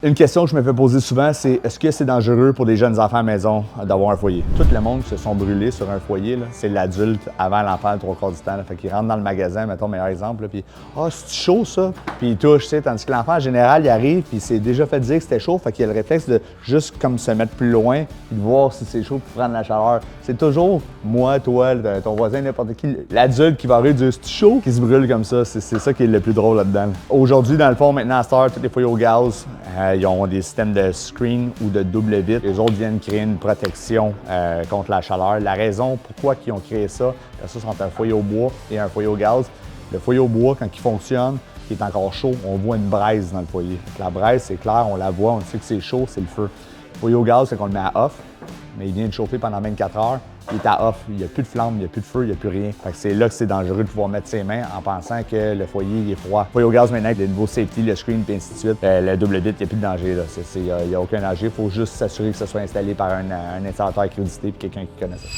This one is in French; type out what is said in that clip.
Une question que je me fais poser souvent, c'est est-ce que c'est dangereux pour des jeunes enfants à la maison d'avoir un foyer? Tout le monde se sont brûlés sur un foyer, c'est l'adulte avant l'enfant le 3/4 du temps. Là. Fait qu'il rentre dans le magasin, mettons, meilleur exemple, puis « Ah, c'est chaud ça? » Puis il touche, tu sais, tandis que l'enfant, en général, il arrive, puis il s'est déjà fait dire que c'était chaud, fait qu'il a le réflexe de juste comme se mettre plus loin, puis de voir si c'est chaud pour prendre la chaleur. C'est toujours moi, toi, ton voisin, n'importe qui, l'adulte qui va arriver dire « C'est chaud? » qui se brûle comme ça. C'est ça qui est le plus drôle là-dedans. Aujourd'hui, dans le fond, maintenant, à cette heure, tous les foyers au gaz, ils ont des systèmes de screen ou de double vitre. Les autres viennent créer une protection contre la chaleur. La raison pourquoi ils ont créé ça, c'est entre un foyer au bois et un foyer au gaz. Le foyer au bois, quand il fonctionne, qui est encore chaud, on voit une braise dans le foyer. La braise, c'est clair, on la voit, on sait que c'est chaud, c'est le feu. Le foyer au gaz, c'est qu'on le met à off, mais il vient de chauffer pendant 24 heures. Il est à off, il n'y a plus de flamme, il n'y a plus de feu, il n'y a plus rien. Fait que c'est là que c'est dangereux de pouvoir mettre ses mains en pensant que le foyer il est froid. Le foyer au gaz, maintenant, avec les nouveaux safety, le screen et ainsi de suite, le double vitre, il n'y a plus de danger. Il n'y a aucun danger. Il faut juste s'assurer que ce soit installé par un installateur accrédité et quelqu'un qui connaît ça.